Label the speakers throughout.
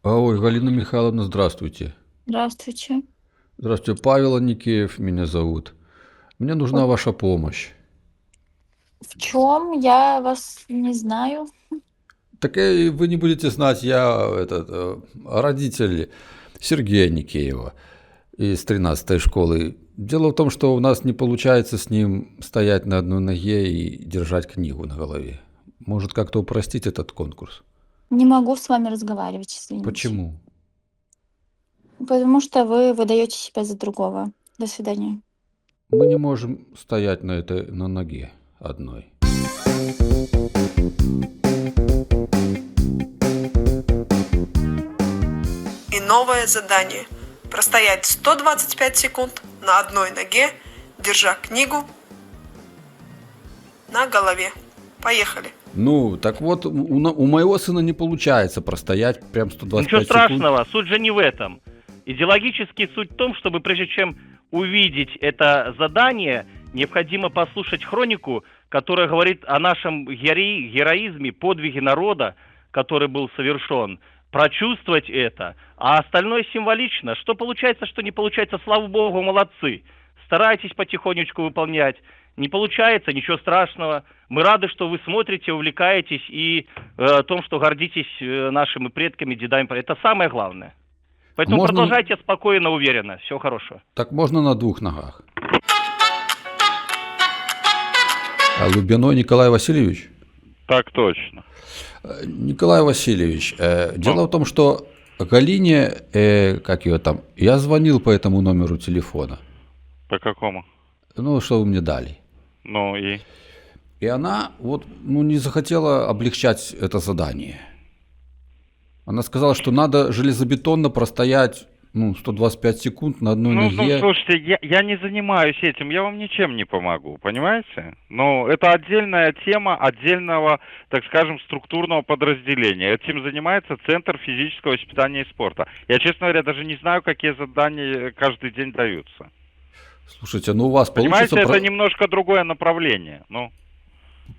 Speaker 1: Ой, Галина Михайловна, здравствуйте.
Speaker 2: Здравствуйте.
Speaker 1: Здравствуйте, Павел Аникеев меня зовут. Мне нужна ваша помощь.
Speaker 2: В чем я вас не знаю?
Speaker 1: Так вы не будете знать, я родитель Сергея Аникеева из 13-й школы. Дело в том, что у нас не получается с ним стоять на одной ноге и держать книгу на голове. Может, как-то упростить этот конкурс?
Speaker 2: Не могу с вами разговаривать, извините.
Speaker 1: Почему?
Speaker 2: Потому что вы выдаете себя за другого. До свидания.
Speaker 1: Мы не можем стоять на ноге одной.
Speaker 3: И новое задание. Простоять 125 секунд на одной ноге, держа книгу на голове. Поехали.
Speaker 1: Ну, так вот, у моего сына не получается простоять прям 125
Speaker 4: Ничего
Speaker 1: секунд.
Speaker 4: страшного, суть же не в этом. Идеологически суть в том, чтобы прежде чем увидеть это задание, необходимо послушать хронику, которая говорит о нашем героизме, подвиге народа, который был совершен, прочувствовать это, а остальное символично. Что получается, что не получается, слава богу, молодцы. Старайтесь потихонечку выполнять. Не получается, ничего страшного. Мы рады, что вы смотрите, увлекаетесь и о том, что гордитесь нашими предками, дедами. Это самое главное. Поэтому
Speaker 1: Можно,
Speaker 4: продолжайте спокойно, уверенно. Всего хорошего.
Speaker 1: так можно на двух ногах. А Лубиной Николай Васильевич?
Speaker 5: Так точно.
Speaker 1: Николай Васильевич, дело в том, что Галине, как ее там, я звонил по этому номеру телефона.
Speaker 5: По какому?
Speaker 1: Ну, что вы мне дали.
Speaker 5: Ну и?
Speaker 1: И она вот, не захотела облегчать это задание. Она сказала, что надо железобетонно простоять 125 секунд на одной ноге.
Speaker 5: Слушайте, я не занимаюсь этим, я вам ничем не помогу, понимаете? Но это отдельная тема отдельного, так скажем, структурного подразделения. Этим занимается Центр физического воспитания и спорта. Я, честно говоря, даже не знаю, какие задания каждый день даются.
Speaker 1: Слушайте, у вас
Speaker 5: Понимаете,
Speaker 1: получится...
Speaker 5: это немножко другое направление.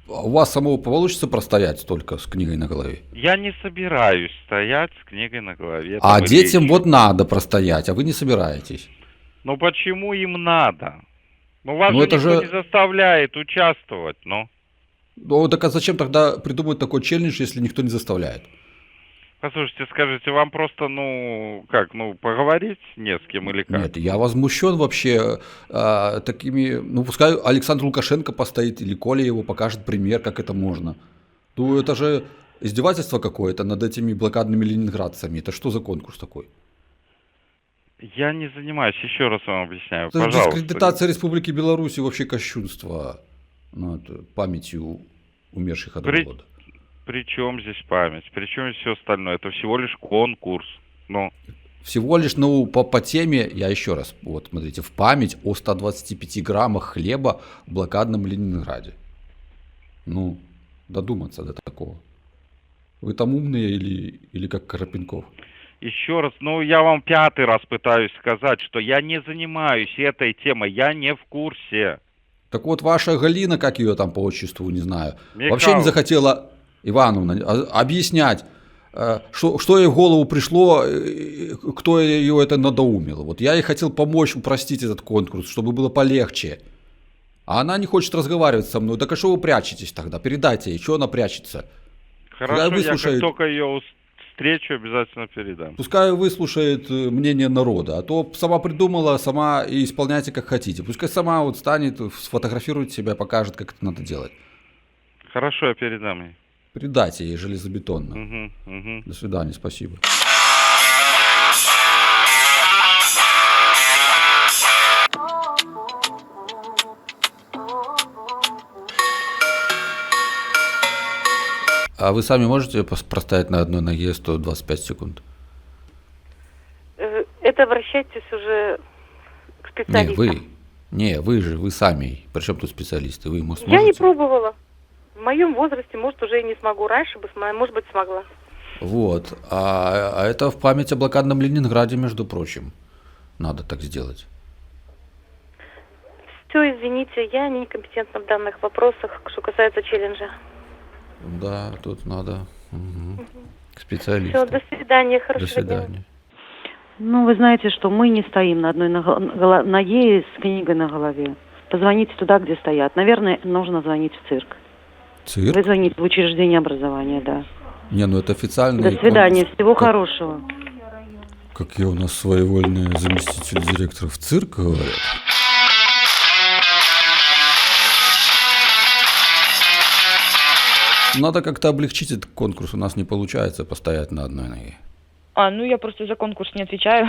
Speaker 1: У вас самого получится простоять столько с книгой на голове?
Speaker 5: Я не собираюсь стоять с книгой на голове.
Speaker 1: А
Speaker 5: Там
Speaker 1: детям
Speaker 5: речь.
Speaker 1: вот надо простоять, а вы не собираетесь.
Speaker 5: Ну почему им надо? Вас
Speaker 1: Ну
Speaker 5: же
Speaker 1: это
Speaker 5: никто
Speaker 1: же...
Speaker 5: не заставляет участвовать,
Speaker 1: Ну так а зачем тогда придумать такой челлендж, если никто не заставляет?
Speaker 5: Послушайте, скажите, вам просто, поговорить не с кем или как?
Speaker 1: Нет, я возмущен вообще такими... пускай Александр Лукашенко постоит, или Коля его покажет пример, как это можно. Ну, это же издевательство какое-то над этими блокадными ленинградцами. Это что за конкурс такой?
Speaker 5: Я не занимаюсь, еще раз вам объясняю,
Speaker 1: Это же
Speaker 5: пожалуйста.
Speaker 1: дискредитация Республики Беларусь и вообще кощунство над памятью умерших от голода.
Speaker 5: При чем здесь память? При чем здесь все остальное? Это всего лишь конкурс.
Speaker 1: Всего лишь, по теме, я еще раз, вот смотрите, в память о 125 граммах хлеба в блокадном Ленинграде. Додуматься до такого. Вы там умные или как Карапенков?
Speaker 5: Еще раз, я вам 5-й раз пытаюсь сказать, что я не занимаюсь этой темой, я не в курсе.
Speaker 1: Так вот, ваша Галина, как ее там по отчеству, не знаю,
Speaker 5: Михайловна.
Speaker 1: вообще не захотела, Ивановна, объяснять, что ей в голову пришло, кто ее это надоумил. Вот я ей хотел помочь упростить этот конкурс, чтобы было полегче. А она не хочет разговаривать со мной. Так а что вы прячетесь тогда? Передайте ей, что она прячется.
Speaker 5: Хорошо, я как только ее встречу, обязательно передам.
Speaker 1: Пускай выслушает мнение народа, а то сама придумала, сама и исполняйте как хотите. Пускай сама вот станет, сфотографирует себя, покажет, как это надо делать.
Speaker 5: Хорошо, я передам ей.
Speaker 1: Передайте ей железобетонно.
Speaker 5: Угу.
Speaker 1: До свидания, спасибо. А вы сами можете простоять на одной ноге 125 секунд?
Speaker 6: Это обращайтесь уже к специалистам.
Speaker 1: Вы сами. Причем тут специалисты? Вы ему сможете?
Speaker 6: Я не пробовала. В моем возрасте, может, уже и не смогу. Раньше бы, может быть, смогла.
Speaker 1: Вот. А это в память о блокадном Ленинграде, между прочим. Надо так сделать.
Speaker 6: Все, извините, я некомпетентна в данных вопросах, что касается челленджа.
Speaker 1: Да, тут надо. Угу. К специалисту.
Speaker 6: Все, до свидания,
Speaker 1: До
Speaker 6: хорошего дня.
Speaker 1: свидания.
Speaker 7: Ну, вы знаете, что мы не стоим на одной ноге с книгой на голове. Позвоните туда, где стоят. Наверное, нужно звонить в цирк.
Speaker 1: Цирк?
Speaker 7: Вы звоните в учреждение образования, да.
Speaker 1: Не, ну это официальный...
Speaker 7: До свидания,
Speaker 1: конкурс.
Speaker 7: всего хорошего.
Speaker 1: Какие у нас своевольные заместители директора в цирк говорят. Надо как-то облегчить этот конкурс. У нас не получается постоять на одной ноге.
Speaker 8: Ну я просто за конкурс не отвечаю.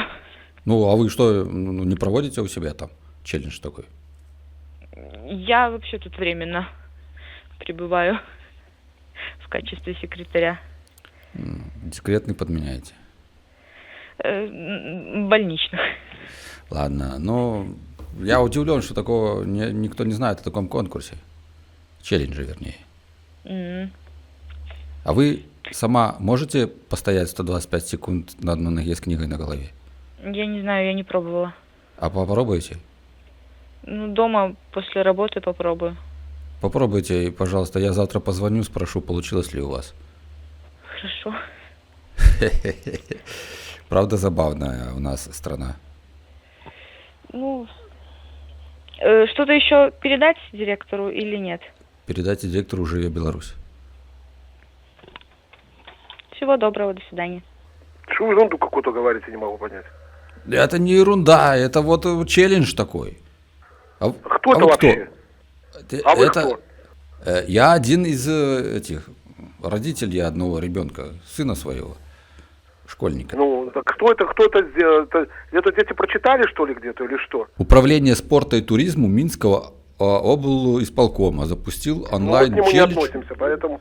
Speaker 1: Ну, а вы что, не проводите у себя там челлендж такой?
Speaker 8: Я вообще тут временно пребываю в качестве секретаря.
Speaker 1: Декретный подменяете.
Speaker 8: Больничных.
Speaker 1: Ладно, ну, я удивлен, что такого никто не знает о таком конкурсе. Челлендже, вернее.
Speaker 8: М.
Speaker 1: А вы сама можете постоять 125 секунд на одной ноге с книгой на голове?
Speaker 8: Я не знаю, я не пробовала.
Speaker 1: А попробуйте?
Speaker 8: Ну, дома после работы попробую.
Speaker 1: Попробуйте, и, пожалуйста, я завтра позвоню, спрошу, получилось ли у вас.
Speaker 8: Хорошо.
Speaker 1: Правда забавная у нас страна.
Speaker 8: Ну, что-то еще передать директору или нет?
Speaker 1: Передайте директору «Живе Беларусь».
Speaker 8: Всего доброго, до свидания.
Speaker 9: Что вы ерунду какую-то говорите, не могу понять.
Speaker 1: Это не ерунда, это вот челлендж такой. А
Speaker 9: Кто это
Speaker 1: вы
Speaker 9: вообще? А вы
Speaker 1: Это-
Speaker 9: кто?
Speaker 1: Я один из этих родителей одного ребенка, сына своего, школьника.
Speaker 9: Ну, так кто это сделал? Это дети прочитали, что ли, где-то, или что?
Speaker 1: Управление спорта и туризма Минского облисполкома запустил
Speaker 9: Мы к
Speaker 1: онлайн
Speaker 9: нему не
Speaker 1: челлендж.
Speaker 9: относимся, поэтому...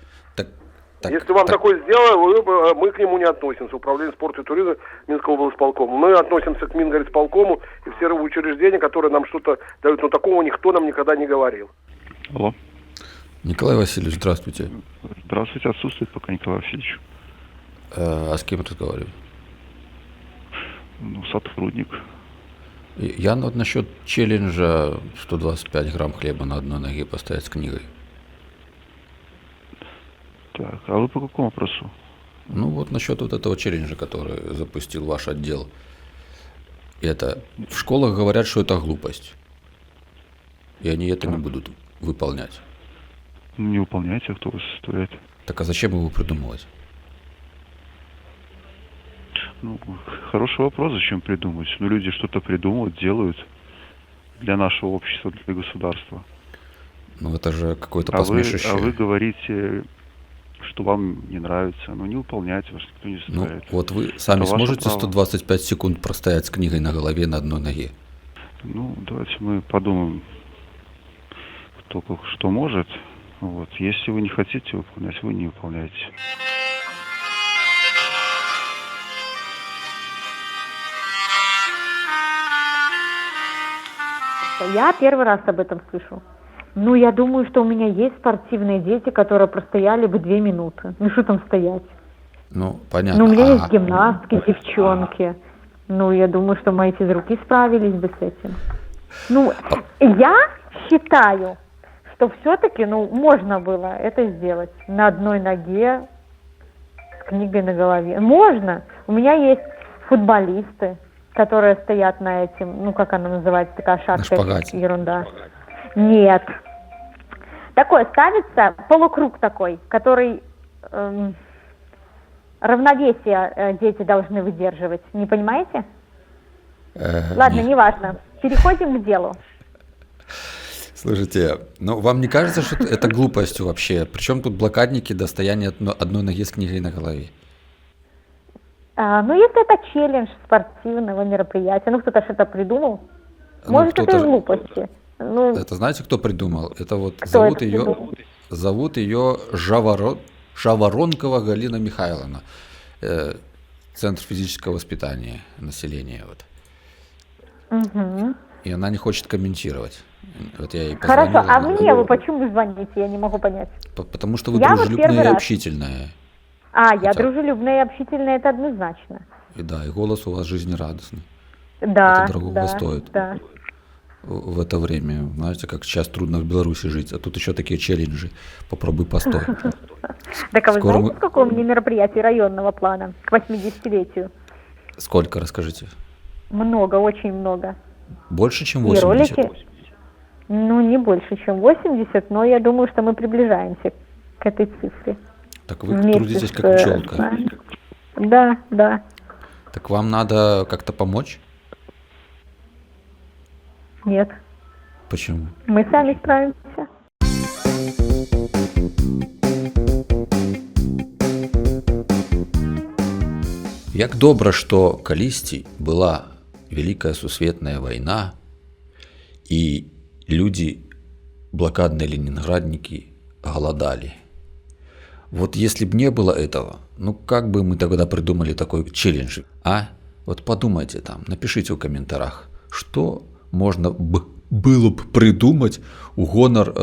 Speaker 1: Так,
Speaker 9: Если вам
Speaker 1: так,
Speaker 9: такое сделали, мы к нему не относимся. Управление спорта и туризма Минского облсполкома. Мы относимся к Мингорисполкому и все учреждения, которые нам что-то дают. Но такого никто нам никогда не говорил.
Speaker 5: Алло.
Speaker 1: Николай Васильевич, здравствуйте.
Speaker 5: Здравствуйте, отсутствует пока Николай Васильевич.
Speaker 1: А с кем разговариваю?
Speaker 5: Ну, сотрудник.
Speaker 1: Я вот насчет челленджа 125 грамм хлеба на одной ноге поставить с книгой.
Speaker 5: Так, а вы по какому вопросу?
Speaker 1: Ну вот насчет вот этого челленджа, который запустил ваш отдел. Это в школах говорят, что это глупость. И они это не будут выполнять.
Speaker 5: Не выполняйте, а кто вас заставляет?
Speaker 1: Так а зачем его придумывать?
Speaker 5: Ну, хороший вопрос, зачем придумывать? Ну, люди что-то придумывают, делают для нашего общества, для государства.
Speaker 1: Ну это же какое-то
Speaker 5: А
Speaker 1: посмешище.
Speaker 5: вы говорите, что вам не нравится. Ну, не выполняйте, вас никто не
Speaker 1: Ну
Speaker 5: заставляет.
Speaker 1: вот вы сами
Speaker 5: Это ваше
Speaker 1: сможете
Speaker 5: право.
Speaker 1: 125 секунд простоять с книгой на голове на одной ноге?
Speaker 5: Ну, давайте мы подумаем, кто что может. Вот. Если вы не хотите выполнять, вы не выполняете.
Speaker 10: Я первый раз об этом слышу. Ну, я думаю, что у меня есть спортивные дети, которые простояли бы 2 минуты. Ну, что там стоять?
Speaker 1: Ну, понятно.
Speaker 10: Ну, у меня
Speaker 1: А
Speaker 10: есть гимнастки, девчонки. Ну, я думаю, что мои физруки справились бы с этим. Ну, я считаю, что все-таки, ну, можно было это сделать на одной ноге с книгой на голове. Можно. У меня есть футболисты, которые стоят на этим, ну, как она называется, такая шаткая
Speaker 1: шпагате.
Speaker 10: ерунда. Нет. Такой ставится полукруг такой, который равновесие дети должны выдерживать. Не понимаете? Ладно,
Speaker 1: нет.
Speaker 10: неважно. Переходим к делу.
Speaker 1: Слушайте, ну вам не кажется, что это глупостью вообще? Причем тут блокадники до стояния одной ноги с книгой на голове?
Speaker 10: Ну, если это челлендж спортивного мероприятия, ну, кто-то что-то придумал,
Speaker 1: Ну,
Speaker 10: может, это
Speaker 1: кто-то
Speaker 10: и
Speaker 1: же-
Speaker 10: глупости. Ну,
Speaker 1: Это знаете, кто придумал? Это вот
Speaker 10: Кто
Speaker 1: зовут
Speaker 10: это
Speaker 1: ее
Speaker 10: придумал?
Speaker 1: Жаворонкова Галина Михайловна. Центр физического воспитания населения. Вот.
Speaker 10: мгм.
Speaker 1: И она не хочет комментировать. Вот я ей позвонил.
Speaker 10: Хорошо, а
Speaker 1: говорю,
Speaker 10: мне вы почему звоните? Я не могу понять.
Speaker 1: Потому что вы
Speaker 10: Я вот
Speaker 1: дружелюбная
Speaker 10: первый
Speaker 1: и
Speaker 10: раз.
Speaker 1: общительная.
Speaker 10: Я
Speaker 1: Хотя-
Speaker 10: дружелюбная и общительная, это однозначно.
Speaker 1: И да, и голос у вас жизнерадостный.
Speaker 10: Да,
Speaker 1: Это дорогого
Speaker 10: да,
Speaker 1: стоит.
Speaker 10: да.
Speaker 1: в это время. Знаете, как сейчас трудно в Беларуси жить, а тут еще такие челленджи. Попробуй постой.
Speaker 10: Так а вы
Speaker 1: Скоро
Speaker 10: знаете,
Speaker 1: мы-
Speaker 10: сколько у меня мероприятий районного плана к 80-летию?
Speaker 1: Сколько, расскажите?
Speaker 10: Много, очень много.
Speaker 1: Больше, чем
Speaker 10: И
Speaker 1: 80?
Speaker 10: ролики, ну, не больше, чем 80, но я думаю, что мы приближаемся к этой цифре.
Speaker 1: Так вы
Speaker 10: Вместе
Speaker 1: трудитесь
Speaker 10: с,
Speaker 1: как
Speaker 10: с
Speaker 1: пчелка.
Speaker 10: нами. Да, да.
Speaker 1: Так вам надо как-то помочь?
Speaker 10: Нет,
Speaker 1: Почему?
Speaker 10: мы сами справимся.
Speaker 1: Як добра, што калісьці была вялікая сусветная вайна, і людзі, блакадныя ленинграднікі, голодали. Вот если бы не было этого, ну как бы мы тогда придумали такой челлендж, а? Вот подумайте там, напишите в комментариях, что можно было бы придумать у гонор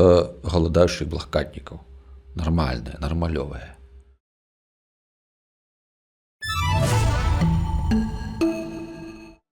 Speaker 1: голодающих блокадников. Нормальное, нормалевое.